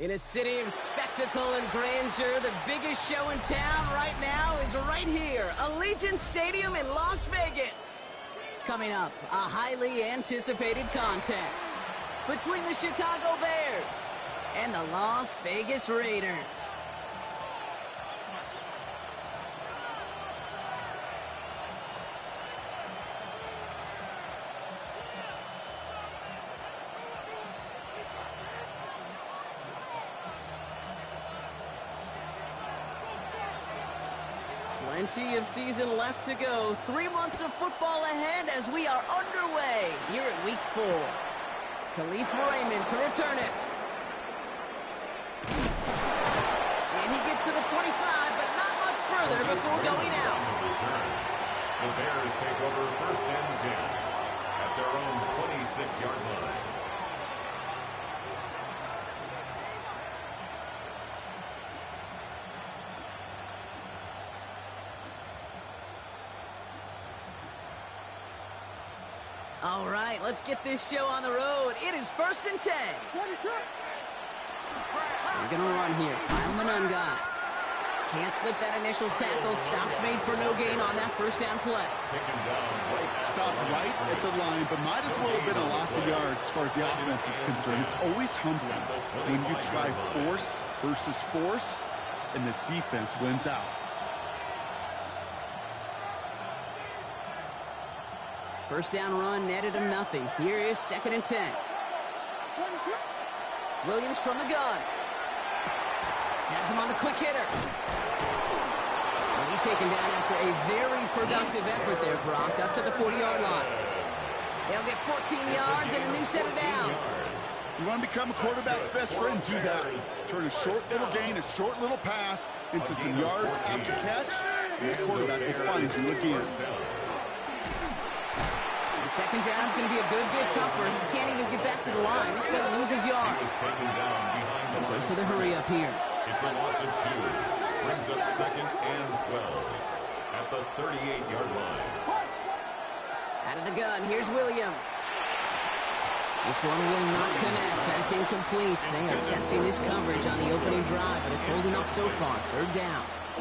In a city of spectacle and grandeur, the biggest show in town right now is right here, Allegiant Stadium in Las Vegas. Coming up, a highly anticipated contest between the Chicago Bears and the Las Vegas Raiders. Plenty of season left to go. 3 months of football ahead as we are underway here at Week 4. Khalif Raymond to return it. And he gets to the 25, but not much further before going out. The Bears take over 1st and 10 at their own 26-yard line. All right, let's get this show on the road. It is 1st and 10. We're going to run here. Kyle Monunga. Can't slip that initial tackle. Stops made for no gain on that 1st down play. Stopped right at the line, but might as well have been a loss of yards as far as the offense is concerned. It's always humbling when you try force versus force, and the defense wins out. First down run netted him nothing. Here is 2nd and 10. Williams from the gun. Has him on the quick hitter. Well, he's taken down after a very productive effort there, Brock, up to the 40-yard line. They'll get 14 yards and a new set of downs. You want to become a quarterback's best friend, do that. Turn a short little gain, a short little pass into some yards after catch, and that quarterback will find you again. Second down is going to be a good bit tougher. He can't even get back to the line. This guy loses yards. Goes to the hurry up here. It's a loss of 2. Brings up 2nd and 12 at the 38-yard line. Out of the gun, here's Williams. This one will not connect. That's incomplete. They are testing this coverage on the opening drive, but it's holding up so far. 3rd down. I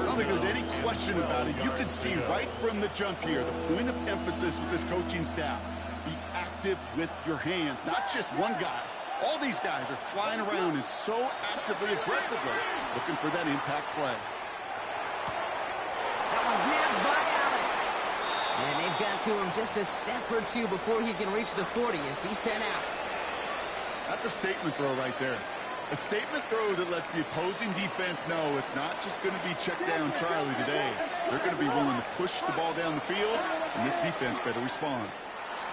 don't think there's any question about it. You can see right from the jump here, the point of emphasis with this coaching staff. Be active with your hands, not just one guy. All these guys are flying around and so actively, aggressively looking for that impact play. That one's nabbed by Allen. And they've got to him just a step or two before he can reach the 40 as he's sent out. That's a statement throw right there. A statement throw that lets the opposing defense know it's not just going to be check down Charlie today. They're going to be willing to push the ball down the field, and this defense better respond.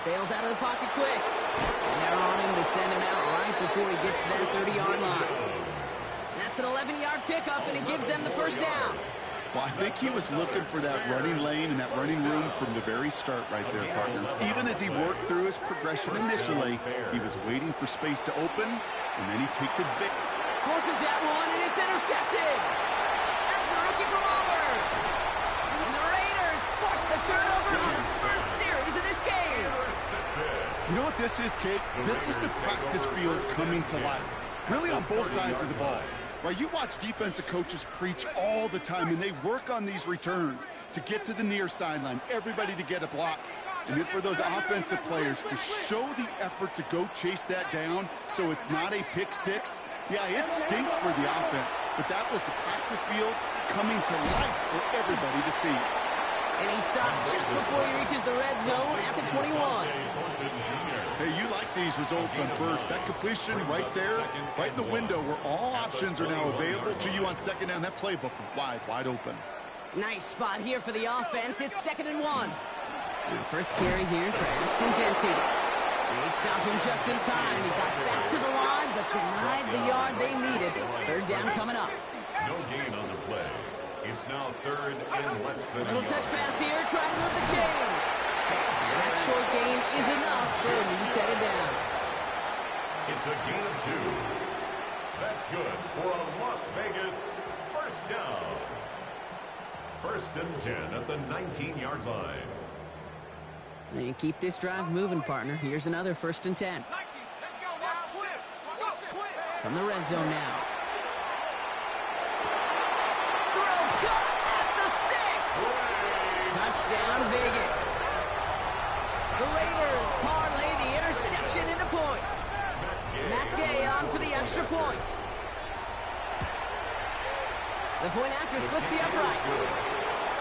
Bails out of the pocket quick. And they're on him to send him out right before he gets to that 30-yard line. That's an 11-yard pickup, and it gives them the 1st down. Well, I think he was looking for that running lane and that running room from the very start right there, partner. Even as he worked through his progression initially, he was waiting for space to open, and then he takes advantage. Forces that one, and it's intercepted. That's the rookie from Auburn. And the Raiders force the turnover on its first series of this game. You know what this is, Kate? This is the practice field coming to life. Really on both sides of the ball. Right, you watch defensive coaches preach all the time, and they work on these returns to get to the near sideline, everybody to get a block. And then for those offensive players to show the effort to go chase that down so it's not a pick six, yeah, it stinks for the offense. But that was the practice field coming to life for everybody to see. And he stopped just before he reaches the red zone at the 21. Hey, you like these results on first. That completion right there, right in the window where all options are now available to you on 2nd down. That playbook wide open. Nice spot here for the offense. It's 2nd and 1. And the first carry here for Ashton Genty. They stopped him just in time. He got back to the line, but denied the yard they needed. 3rd down coming up. No gain on the play. It's now 3rd and less than Little touch pass here, trying to move the chains. And that short gain is enough for a new set of down. It's a gain of 2. That's good for a Las Vegas 1st down. 1st and 10 at the 19-yard line. And keep this drive moving, partner. Here's another 1st and 10. From the red zone now. Throw caught at the 6. Touchdown, Vegas. The Raiders parlay the interception into points. Matt Gay on for the extra point. The point after splits the uprights.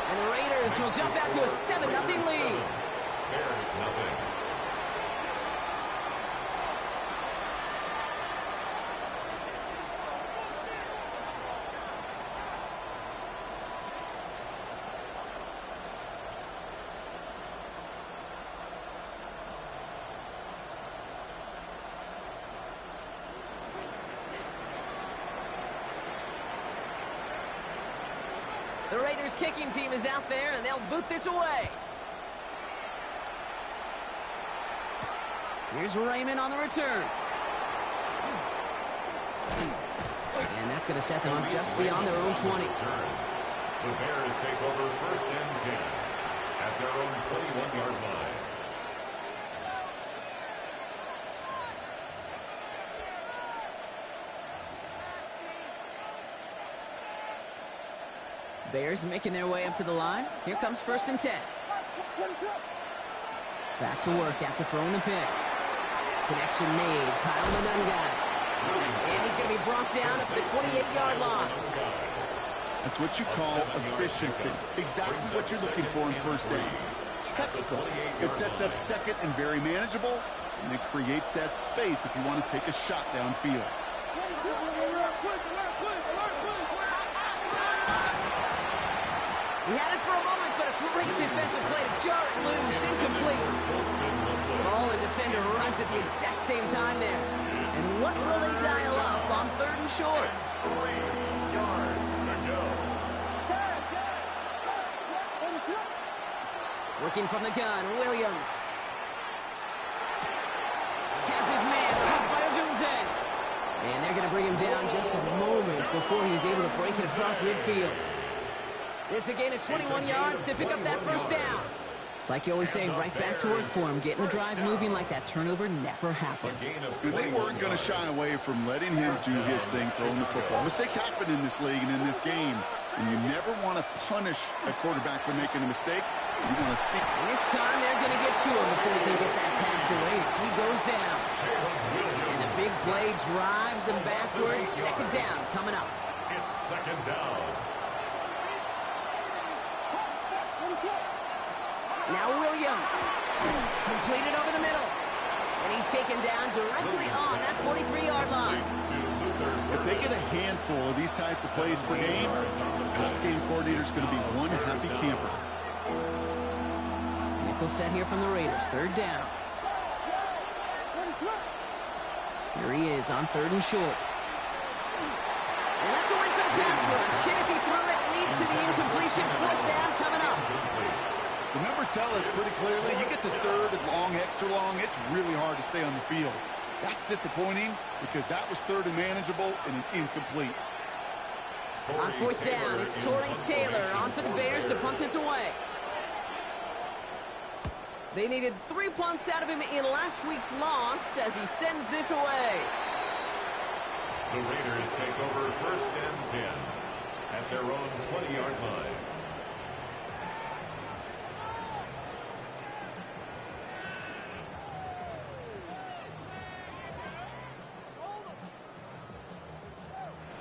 And the Raiders will jump out to a 7-0 lead. There's nothing. The Raiders kicking team is out there, and they'll boot this away. Here's Raymond on the return. And that's going to set them up just beyond their own 20. The Bears take over 1st and 10 at their own 21-yard line. Bears making their way up to the line. Here comes 1st and 10. Back to work after throwing the pick. Connection made. Kyle Manunga. And he's going to be brought down at the 28-yard line. That's what you call efficiency. Exactly what you're looking for in first down. Textbook. It sets up second and very manageable, and it creates that space if you want to take a shot downfield. He had it for a moment, but a great defensive play to jar it loose. Incomplete. Ball and defender arrived at the exact same time there. And what will they dial up on 3rd and short? 3 yards to go. Working from the gun, Williams. Has his man caught by Odunze. And they're going to bring him down just a moment before he's able to break it across midfield. It's a gain of 21 yards to pick up that 1st down. It's like you always say, right back to work for him. Getting the drive moving like that turnover never happened. They weren't going to shy away from letting him do his thing, throwing the football. Mistakes happen in this league and in this game, and you never want to punish a quarterback for making a mistake. You want to see. And this time they're going to get to him before he can get that pass away as he goes down. And the big play drives them backwards. 2nd down coming up. It's 2nd down. Now Williams, completed over the middle, and he's taken down directly on that 43-yard line. If they get a handful of these types of plays per game, the pass game coordinator's going to be one happy camper. Nickel set here from the Raiders, 3rd down. Here he is on 3rd and short. And that's a win for the pass rush. Hit as he threw it, leads to the incompletion. 4th down coming up. The numbers tell us pretty clearly, you get to 3rd and long, extra long, it's really hard to stay on the field. That's disappointing because that was 3rd and manageable and an incomplete. On 4th down, it's Torrey Taylor on for the Bears to punt this away. They needed 3 punts out of him in last week's loss as he sends this away. The Raiders take over 1st and 10 at their own 20-yard line.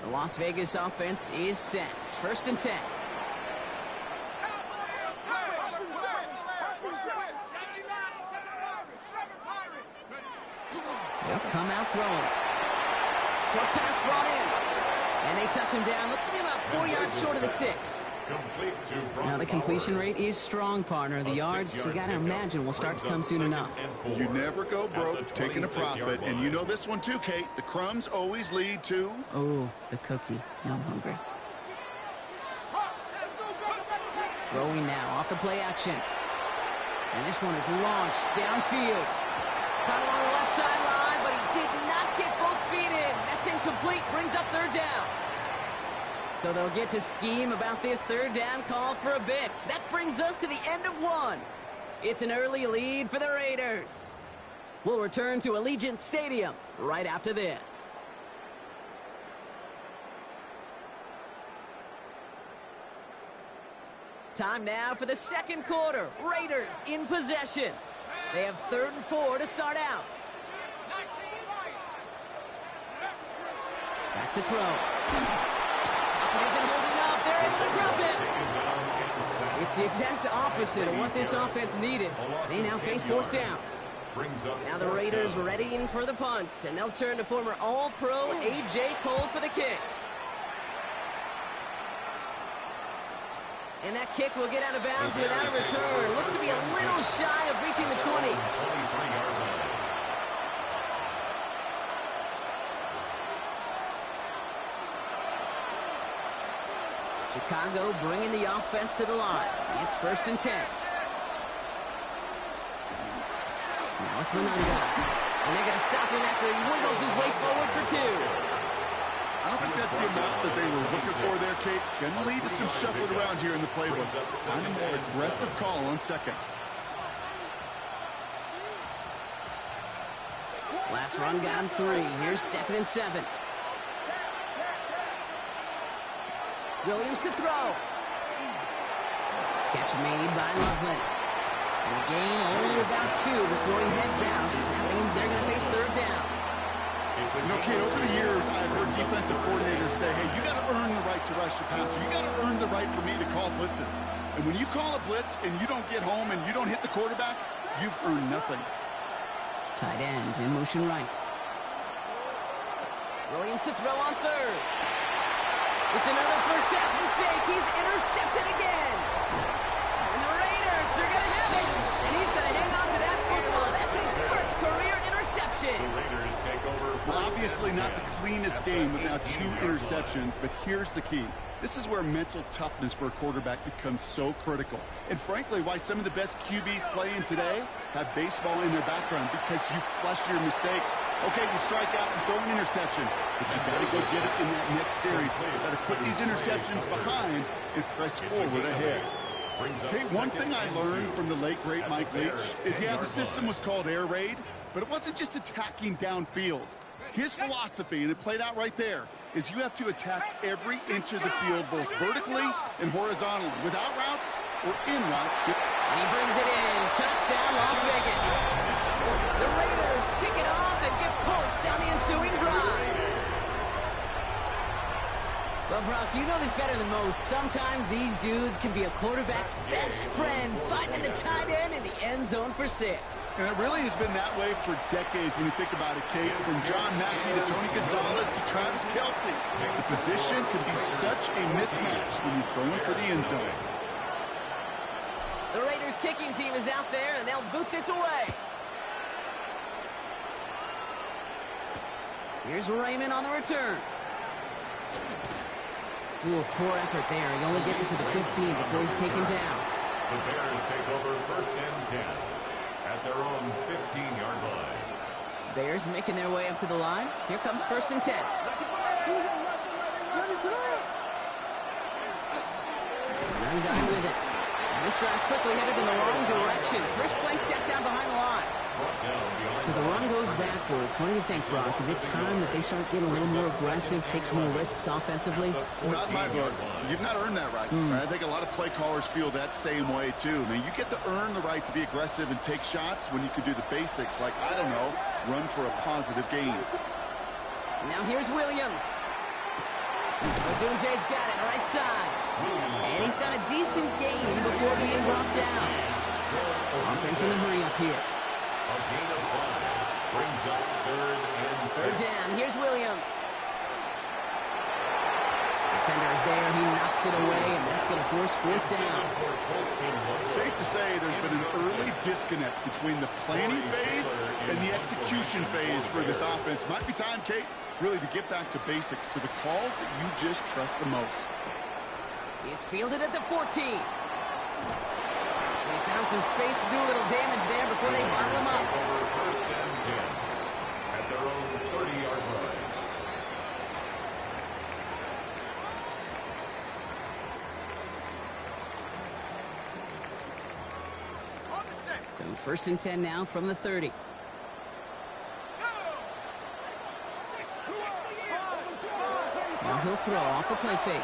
The Las Vegas offense is set. 1st and 10. They'll come out throwing. Short pass brought in. And they touch him down. Looks to be about 4 yards short of the sticks. Now the completion rate is strong, partner. The yards, you got to imagine, will start to come soon enough. You never go broke taking a profit. And you know this one too, Kate. The crumbs always lead to... Oh, the cookie. Now I'm hungry. Throwing now off the play action. And this one is launched downfield. Caught along the left sideline, but he did not get both feet in. That's incomplete. Brings up 3rd down. So they'll get to scheme about this 3rd down call for a bit. That brings us to the end of 1. It's an early lead for the Raiders. We'll return to Allegiant Stadium right after this. Time now for the second quarter. Raiders in possession. They have 3rd and 4 to start out. Back to throw. It isn't holding up. They're able to drop it. It's the exact opposite of what this offense needed. They now face 4th down. Now the Raiders readying for the punt, and they'll turn to former All-Pro A.J. Cole for the kick. And that kick will get out of bounds without a return. Looks to be a little shy of reaching the 20. Chicago bringing the offense to the line. It's 1st and 10. Now it's Mananga. And they're going to stop him after he wiggles his way forward for 2. I don't think that's the amount that they were looking for there, Kate. Going to lead to some shuffling around here in the playbook. Find a more aggressive call on 2nd. Last run got him 3. Here's 2nd and 7. Williams to throw. Catch made by Loveland. And a gain only about 2 before he heads out. That means they're going to face 3rd down. You know, Kate, over the years, I've heard defensive coordinators say, hey, you got to earn the right to rush the passer. You got to earn the right for me to call blitzes. And when you call a blitz and you don't get home and you don't hit the quarterback, you've earned nothing. Tight end in motion right. Williams to throw on 3rd. It's another first half mistake. He's intercepted again. And the Raiders, they're going to have it. And he's going to hang on to that football. That's his first career interception. The Raiders take over. Well, obviously not the cleanest game with now 2 interceptions, but here's the key. This is where mental toughness for a quarterback becomes so critical. And frankly, why some of the best QBs playing today have baseball in their background, because you flush your mistakes. Okay, you strike out and throw an interception, but you got to go get it in that next series. You got to put these interceptions behind and press forward ahead. Okay, one thing I learned from the late, great Mike Leach is, yeah, the system was called air raid, but it wasn't just attacking downfield. His philosophy, and it played out right there, is you have to attack every inch of the field, both vertically and horizontally, without routes or in routes. And he brings it in. Touchdown, Las Vegas. The Raiders pick it off and get points on the ensuing drive. Well, Brock, you know this better than most. Sometimes these dudes can be a quarterback's best friend, finding the tight end in the end zone for 6. And it really has been that way for decades when you think about it, Kate. From John Mackey to Tony Gonzalez to Travis Kelce. The position can be such a mismatch when you're throwing for the end zone. The Raiders kicking team is out there, and they'll boot this away. Here's Raymond on the return. Ooh, poor effort there. He only gets it to the 15 before he's taken down. The Bears take over 1st and 10 at their own 15-yard line. Bears making their way up to the line. Here comes 1st and 10. None got with it. And this drive's quickly headed in the wrong direction. First play set down behind the line. So the run goes backwards. What do you think, Brock? Is it time that they start getting a little more aggressive, take some more risks offensively? Not in my book. You've not earned that right. I think a lot of play callers feel that same way, too. Now, you get to earn the right to be aggressive and take shots when you can do the basics, like, I don't know, run for a positive gain. Now here's Williams. Odunze's got it right side. And he's got a decent gain before being brought down. Offense in a hurry up here. A gain of 5 brings up 3rd and 6. 3rd down. Here's Williams. Defender is there. He knocks it away, and that's going to force 4th down. Safe to say there's been an early disconnect between the planning phase and the execution phase for this offense. Might be time, Kate, really to get back to basics, to the calls that you just trust the most. He's fielded at the 14. They found some space to do a little damage there before they bottle him up. Over 1st and 10 at their own 30-yard line. So 1st and 10 now from the 30. Now he'll throw off the play fake.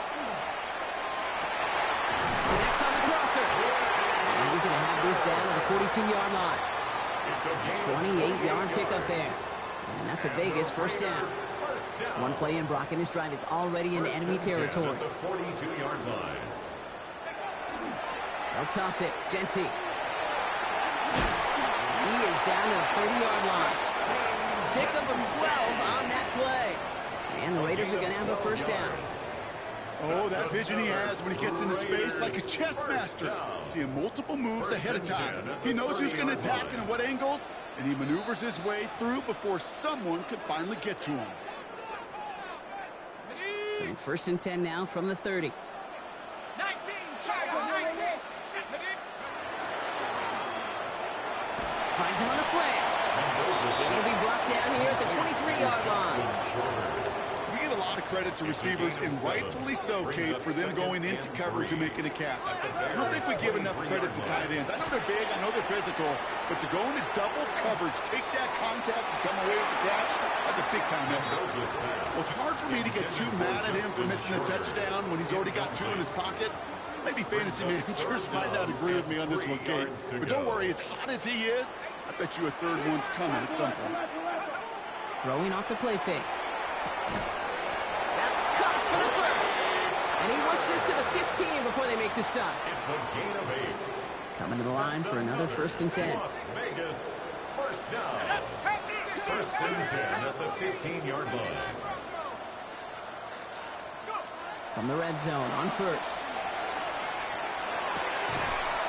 Connects on the passer. And he's going to have this down at the 42-yard line. 28-yard pickup there. And that's a Vegas first down. One play in, Brock, and this drive is already in enemy territory. The 42-yard line. They'll toss it. Genty. He is down to the 30-yard line. Pickup of 12 on that play. And the Raiders are going to have a first down. Oh, that vision he has when he gets into space like a chess master. Seeing multiple moves ahead of time. He knows who's going to attack and at what angles, and he maneuvers his way through before someone could finally get to him. So first and 10 now from the 30. 19. Finds him on the slant. And he'll be blocked down here at the 23-yard line. We get a lot of credit to receivers, and rightfully so, Kate, for them going into coverage and making a catch. I don't think we give enough credit to tight ends. I know they're big, I know they're physical, but to go into double coverage, take that contact, and come away with the catch, that's a big-time effort. Well, it's hard for me to get too mad at him for missing a touchdown when he's already got two in his pocket. Maybe fantasy managers might not agree with me on this one, Kate. But don't worry, as hot as he is, I bet you a third one's coming at some point. Throwing off the play fake. That's caught for the first. And he works this to the 15 before they make the stop. It's a gain of 8. Coming to the line for another first and 10. Las Vegas, first down. First and 10 at the 15-yard line. From the red zone on first.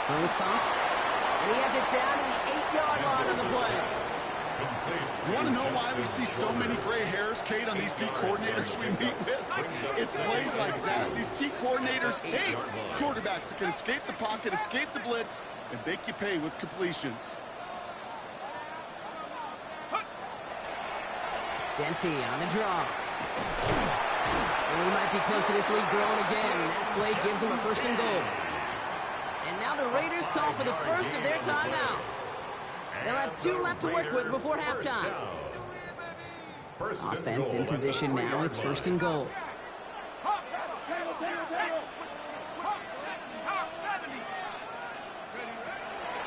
Throw is caught. And he has it down to the 8-yard line on the play. You want to know why we see so many gray hairs, Kate, on these D coordinators we meet with? It's plays like that. These D coordinators hate quarterbacks that can escape the pocket, escape the blitz, and make you pay with completions. Genty on the draw. And he might be close to this lead growing again. That play gives him a first and goal. And now the Raiders call for the first of their timeouts. They'll have 2 left to work with before halftime. Offense in position now. It's first and goal.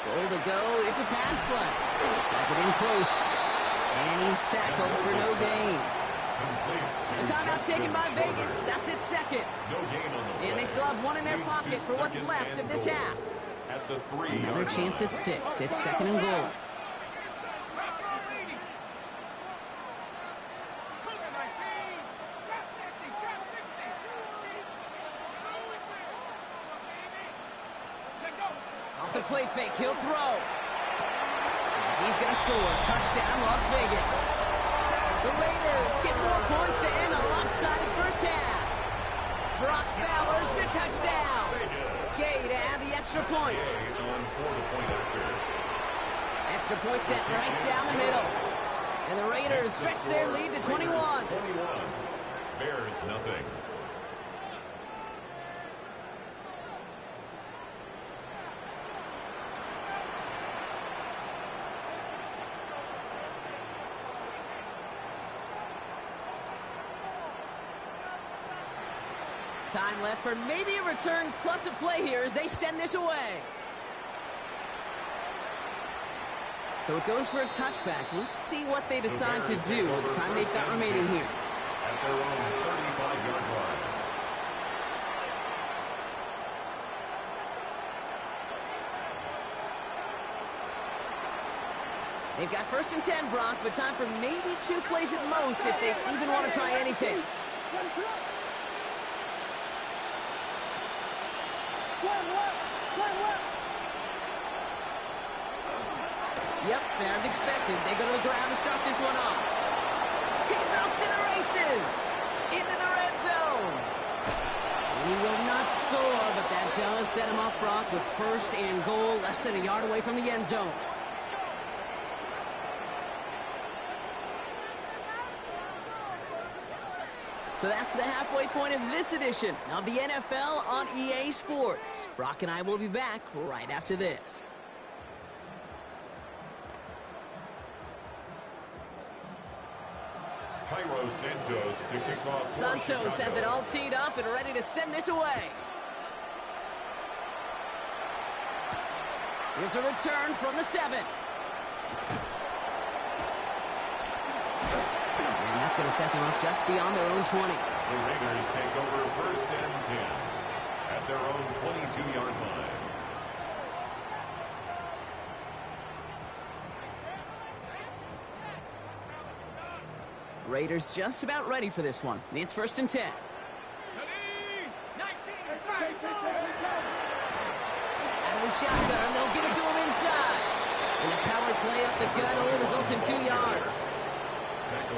Goal to go. It's a pass play. Has it in close. And he's tackled for no gain. A timeout taken by Vegas. That's its second. And they still have 1 in their pocket for what's left of this half. Another chance at 6. It's second and goal. Off the play fake, he'll throw. He's going to score. Touchdown, Las Vegas. The Raiders get more points to end a lopsided first half. Brock Bowers the touchdown. Gay to add the extra point. Extra point set right down the middle. And the Raiders stretch their lead to 21. Bears nothing. Time left for maybe a return plus a play here as they send this away. So it goes for a touchback. Let's see what they decide to do with the time they've got remaining here. At their own 35-yard line. They've got first and 10, Brock, but time for maybe 2 plays at most if they even want to try anything. Yep, as expected, they go to the ground to start this one off. He's off to the races! Into the red zone! He will not score, but that does set him off, Brock, with first and goal, less than a yard away from the end zone. So that's the halfway point of this edition of the NFL on EA Sports. Brock and I will be back right after this. Cairo Santos to kick off. Santos has it all teed up and ready to send this away. Here's a return from the 7. And that's going to set them up just beyond their own 20. The Raiders take over 1st and 10 at their own 22-yard line. Raiders just about ready for this one. It's 1st and 10. Out of the shotgun, they'll give it to him inside. And the power play up the gut only results in 2 yards.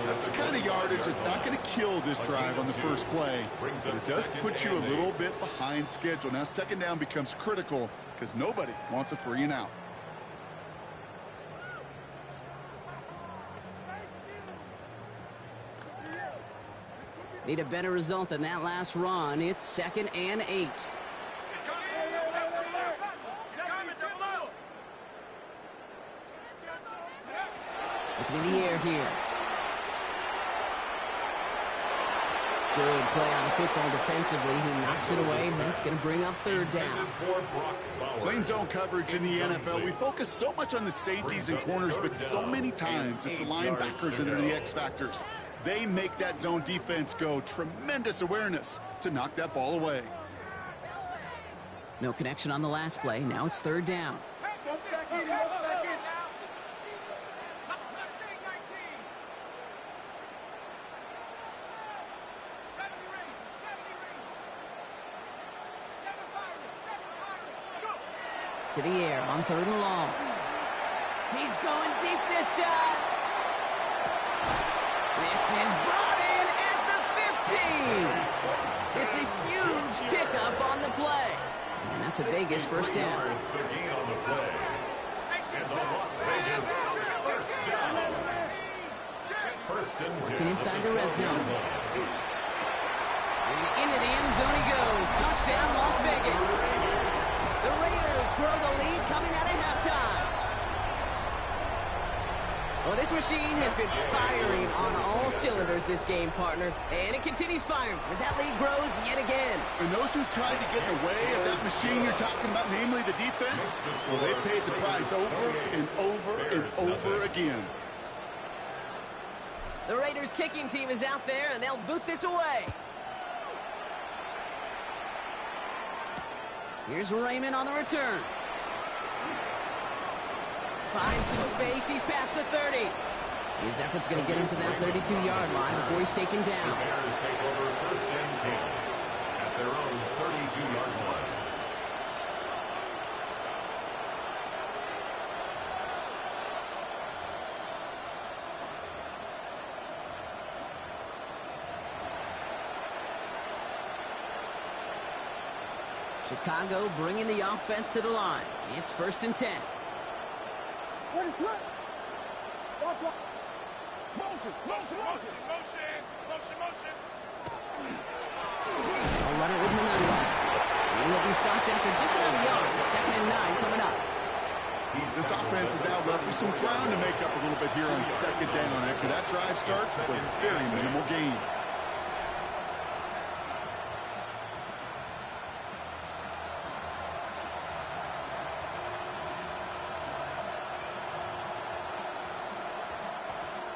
That's the kind of yardage that's not going to kill this drive on the first play. But it does put you a little bit behind schedule. Now 2nd down becomes critical because nobody wants a 3 and out. Need a better result than that last run. It's 2nd and 8. Looking in the air here. Good play on the football defensively. He knocks it away, and that's going to bring up 3rd down. Playing zone coverage in the NFL, we focus so much on the safeties and corners, but so many times it's the linebackers that are the X factors. They make that zone defense go. Tremendous awareness to knock that ball away. No connection on the last play. Now it's 3rd down. To the air on 3rd and long. He's going deep this time. This is brought in at the 15. It's a huge pickup on the play. And that's a Vegas 1st down. It's the gain on the play. And the Las Vegas 1st down. 1st and 10. Looking inside the red zone. And into the end zone he goes. Touchdown, Las Vegas. The Raiders grow the lead coming out of halftime. Well, this machine has been firing on all cylinders this game, partner. And it continues firing as that lead grows yet again. And those who've tried to get in the way of that machine you're talking about, namely the defense, well, they've paid the price over and over and over again. The Raiders kicking team is out there, and they'll boot this away. Here's Raymond on the return. Finds some space. He's past the 30. His effort's going to get him to that 32-yard line before he's taken down. The Bears take over 1st and 10 at their own 32-yard line. Chicago bringing the offense to the line. It's 1st and 10. What is that? Motion. A runner with Manunga. And he'll be stopped after just about a yard. 2nd and 9 coming up. This offense is now left with some ground to make up a little bit here on 2nd down after that drive starts with very minimal gain.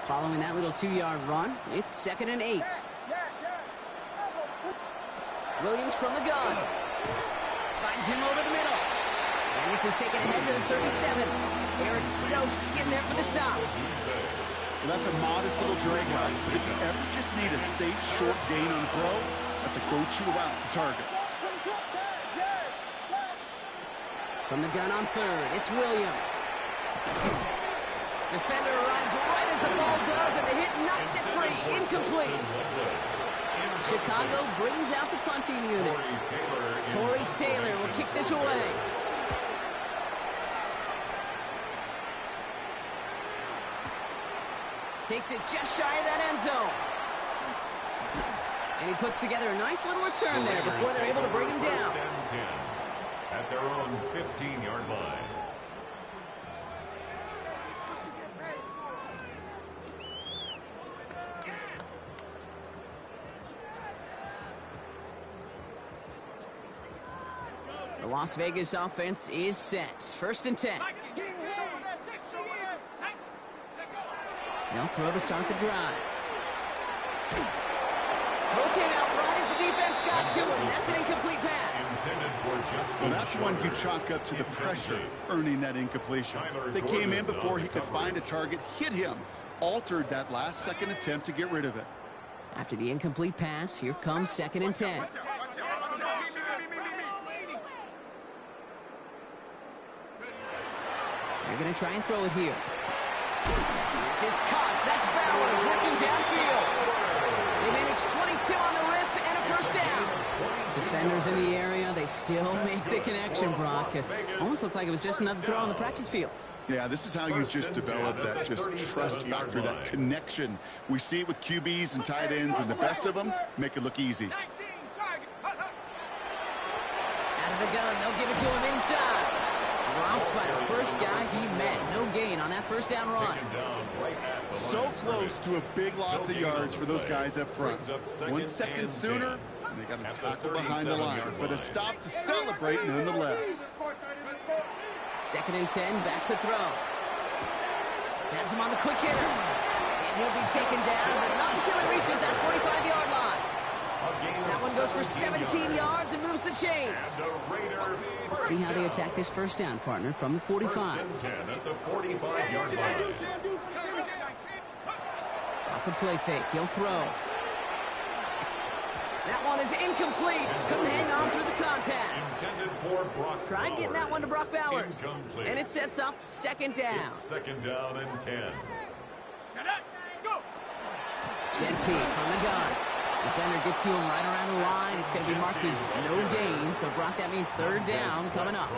Following that little 2-yard run, it's 2nd and 8. Williams from the gun. Finds him over the middle. And this is taken ahead to the 37. Eric Stokes getting there for the stop. Well, that's a modest little drag route, but if you ever just need a safe, short gain on a throw, that's a go-to route to target. From the gun on 3rd, it's Williams. Defender arrives right as the ball does, and the hit knocks it free. Incomplete. Chicago brings out the punting unit. Torrey Taylor will kick this away. Takes it just shy of that end zone. And he puts together a nice little return there before they're able to bring him down. At their own 15-yard line. The Las Vegas offense is set. 1st and 10. They'll throw to start the drive. Throw came out right as the defense got to him. That's an incomplete pass. Well, that's one you chalk up to the pressure earning that incompletion. They came in before he could find a target, hit him, altered that last-second attempt to get rid of it. After the incomplete pass, here comes 2nd and 10. They're going to try and throw it here. This is caught. That's Bowers working downfield. They managed 22 on the rip and a 1st down. Defenders in the area, they still make the connection, Brock. It almost looked like it was just another throw on the practice field. Yeah, this is how you just develop that trust factor, that connection. We see it with QBs and tight ends, and the best of them make it look easy. Out of the gun, they'll give it to him inside. Dropped by the first guy he met. No gain on that 1st down run. So close to a big loss of yards for those guys up front. 1 second sooner, and they got a tackle behind the line. But a stop to celebrate nonetheless. 2nd and 10, back to throw. Has him on the quick hitter. And he'll be taken down, but not until he reaches that 45-yard line. That one goes for 17 yards and moves the chains. Let's see how they attack this 1st down, partner, from the 45. 1st and 10 at the 45-yard line. Off the play fake, he'll throw. That one is incomplete. Couldn't hang on through the contact. Tried getting that one to Brock Bowers. Incomplete. And it sets up 2nd down. It's 2nd down and 10. Genty from the gun. Defender gets to him right around the line. It's going to be marked as no gain. So, Brock, that means 3rd down coming up.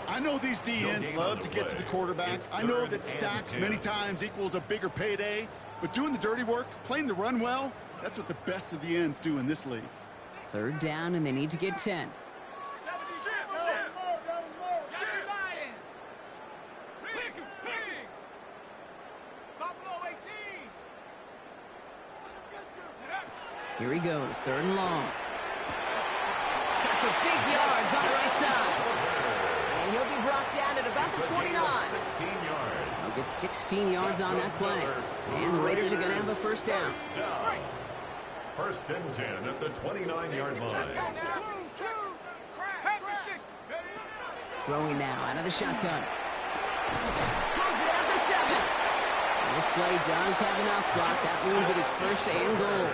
I know these DNs love to get to the quarterback. I know that sacks many times equals a bigger payday. But doing the dirty work, playing the run well, that's what the best of the ends do in this league. 3rd down, and they need to get 10. Here he goes, 3rd and long. Got for big yards on the right side. And he'll be brought down at about the 29. 16 yards. He'll get 16 yards on that play. And the Raiders are going to have a 1st down. 1st and 10 at the 29-yard line. Throwing now out of the shotgun. Has it at the 7. And this play does have enough, Brock. That means it is 1st and goal.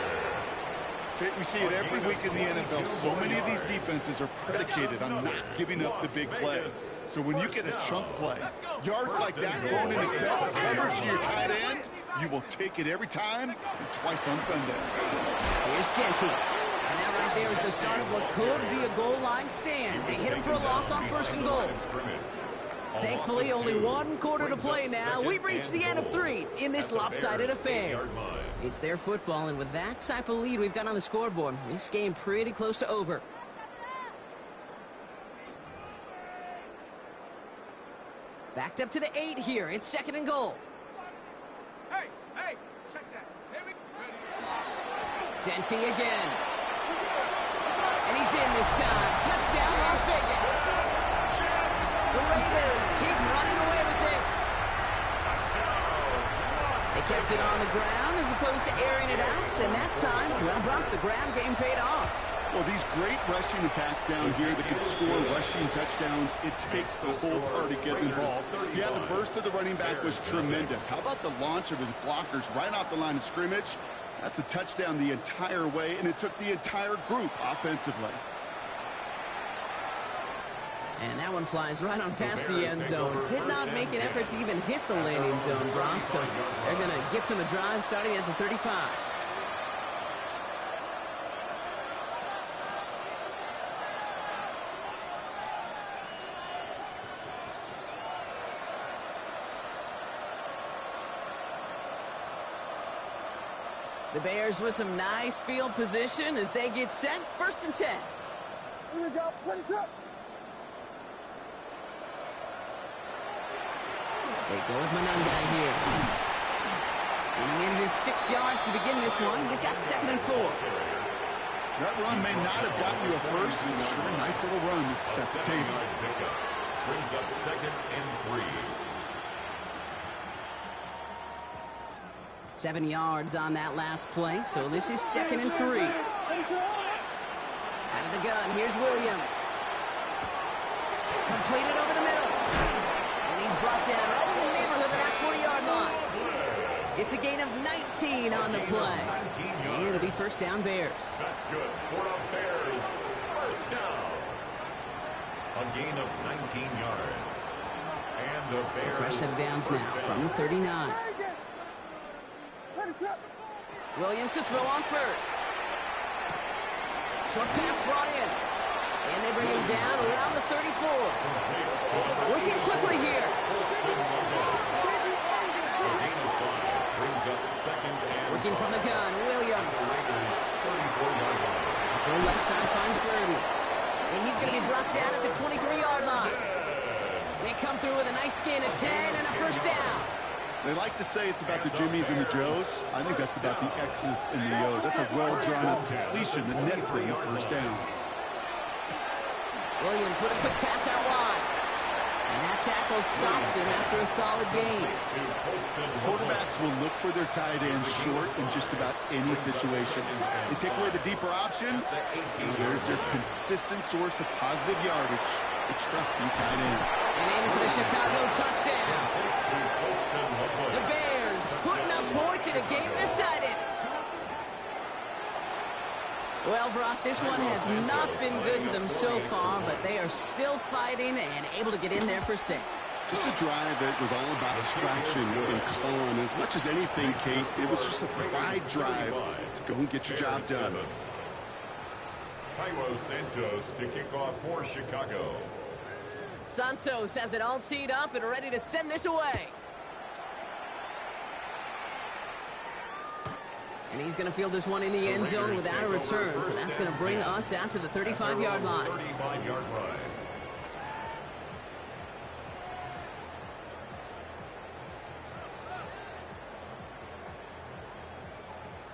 We see it every week in the NFL. So many of these defenses are predicated on not giving up the big play. So when you get a chunk play, yards like that thrown into double coverage to your tight end, you will take it every time and twice on Sunday. Here's Genty. And that right there is the start of what could be a goal line stand. They hit him for a loss on 1st and goal. Thankfully, only 1 quarter to play now. We've reached the end of 3 in this lopsided affair. It's their football, and with that type of lead we've got on the scoreboard, this game pretty close to over. Backed up to the 8 here. It's 2nd and goal. Hey, check that. Genty again. And he's in this time. Touchdown, Las Vegas. The Raiders keep running away with this. They kept it on the ground as opposed to airing it out, and that time, well, Brock, the ground game paid off. Well, these great rushing attacks down here that can score rushing touchdowns, it takes the whole party getting involved. Yeah, the burst of the running back was tremendous. How about the launch of his blockers right off the line of scrimmage? That's a touchdown the entire way, and it took the entire group offensively. And that one flies right on past the end zone. Did not make an effort to even hit the landing zone, Brock, so they're going to gift him a drive starting at the 35. The Bears with some nice field position as they get set. 1st and 10. Here we go. Let's up. They go with Manungai here. And he manages 6 yards to begin this one. They got 2nd and 4. That run may not have gotten you a first, but sure a nice little run to set the table. Brings up 2nd and 3. 7 yards on that last play, so this is 2nd and 3. Out of the gun, here's Williams. Completed over the middle. And he's brought down right in the neighborhood of that 40-yard line. It's a gain of 19 on the play. And it'll be first down, Bears. That's good for the Bears. First down. A gain of 19 yards. And the Bears. So fresh set of downs now from the 39. Williams to throw on first. Short pass brought in. And they bring him down around the 34. Working quickly here. Working from the gun, Williams. Throw left side finds Birdie. And he's going to be brought down at the 23-yard line. They come through with a nice gain of 10 and a first down. They like to say it's about the Jimmies and the Joes. I think that's about the X's and the O's. That's a well-drawn-up completion that nets them a first down. Williams with a quick pass out wide. And that tackle stops him after a solid gain. Quarterbacks will look for their tight ends short in just about any situation. They take away the deeper options. There's their consistent source of positive yardage, the trusty tight end. And in for the Chicago touchdown. The Bears putting up points in a game decided. Well, Brock, this one has not been good to them so far, but they are still fighting and able to get in there for 6. Just a drive that was all about scratching and clawing. As much as anything, Kate, it was just a pride drive to go and get your job done. Cairo Santos to kick off for Chicago. Santos has it all teed up and ready to send this away. And he's going to field this one in the end zone without a return. So that's going to bring us out to the 35-yard line. 35-yard line.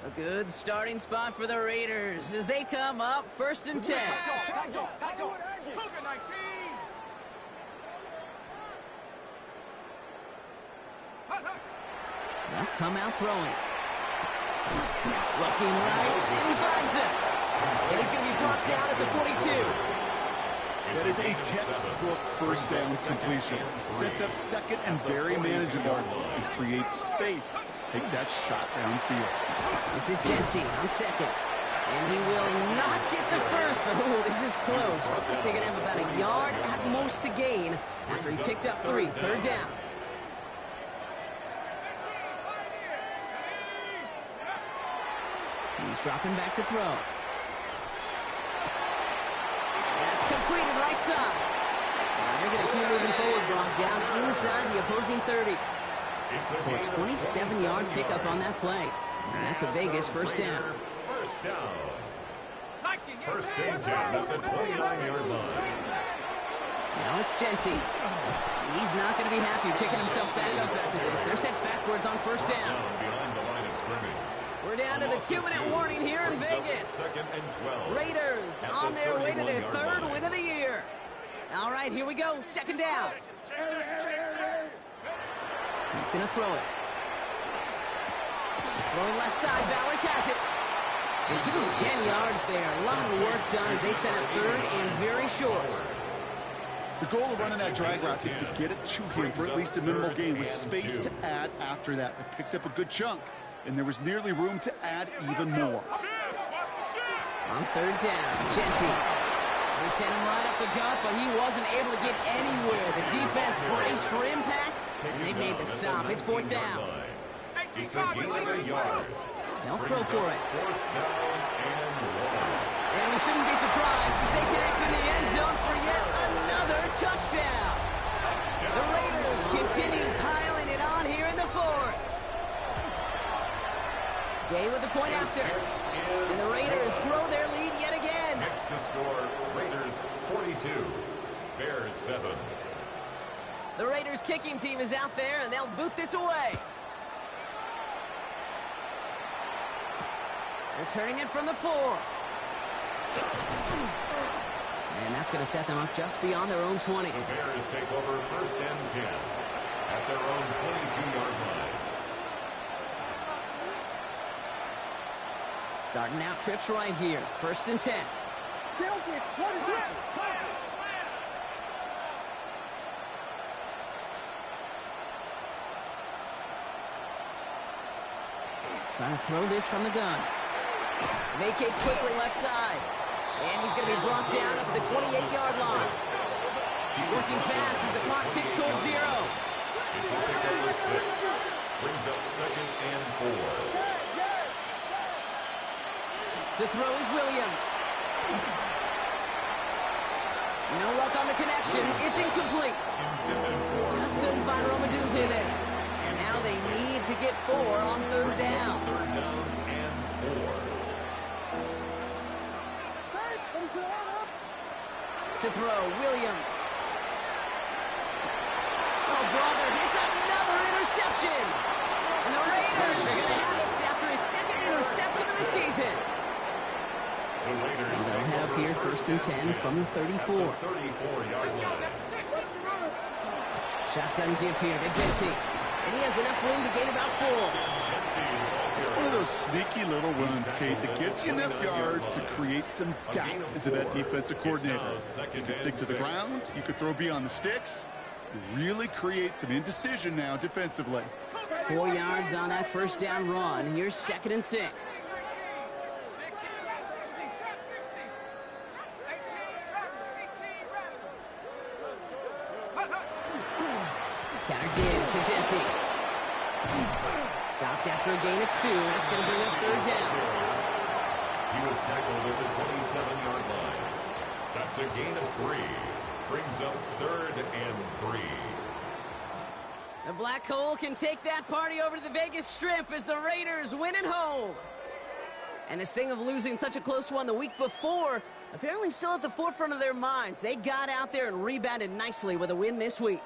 A good starting spot for the Raiders as they come up 1st and 10. They'll come out throwing. Looking right, and he finds it. And he's going to be brought down at the 42. That is a textbook first down completion. Sets up 2nd and very manageable and creates space to take that shot downfield. This is Genty on 2nd. And he will not get the first, but this is close. Looks like they're going to have about a yard at most to gain after he picked up 3. 3rd down. He's dropping back to throw. That's completed right side. And they're going to keep moving forward, Brock, down inside the opposing 30. So a 27-yard pickup on that play. And that's a Vegas first down. First down. 1st and 10 at the 29-yard line. Now it's Genty. And he's not going to be happy picking himself back up after this. They're sent backwards on first down. Behind the line of scrimmage. We're down to the 2-minute warning here in Vegas. 2nd and 12. Raiders on their way to their 3rd win of the year. All right, here we go. 2nd down. He's going to throw it. Throwing left side. Bowers has it. They give him 10 yards there. A lot of work done as they set up 3rd and very short. The goal of running that drag route is to get it to him for at least a minimal gain with space to add after that. They picked up a good chunk, and there was nearly room to add even more. On 3rd down, Genty. They sent him right up the gut, but he wasn't able to get anywhere. The defense braced for impact, and they made the stop. It's 4th down. It's a gain of a yard. They'll throw for it. 4th down and 1. And we shouldn't be surprised as they connect in the end zone for yet another touchdown. The Raiders continue piling it on here in the 4th. Gay with the point after. And the Raiders grow their lead yet again. Next to score, Raiders 42, Bears 7. The Raiders kicking team is out there, and they'll boot this away. Returning it from the 4. And that's going to set them up just beyond their own 20. The Bears take over 1st and 10 at their own 22-yard line. Starting out trips right here. 1st and 10. Trying to throw this from the gun. Vacates quickly left side. And he's going to be brought down up at the 28-yard line. Working fast as the clock ticks towards 0. It's a pick over 6. Brings up 2nd and 4. To throw is Williams. No luck on the connection. It's incomplete. Just couldn't find Romaduzzi there. And now they need to get 4 on 3rd down. 3rd down and 4. To throw, Williams. Oh, brother, it's another interception. And the Raiders are going to have it after his 2nd interception of the season. The Raiders They'll head up here 1st and 10 from the 34. 34-yard line. Shotgun give here to Genty. And he has enough room to gain about 4. It's one of those sneaky little runs, Kate, that gets you enough yards to create some doubt into that defensive coordinator. You can stick to the ground. You could throw beyond the sticks. You really create some indecision now defensively. 4 yards on that 1st down run. Here's 2nd and 6. Counter give to Genty. Stopped after a gain of 2. That's going to bring up 3rd down. He was tackled at the 27-yard line. That's a gain of 3. Brings up 3rd and 3. The Black Hole can take that party over to the Vegas Strip as the Raiders win at home. And the sting of losing such a close one the week before, apparently still at the forefront of their minds. They got out there and rebounded nicely with a win this week.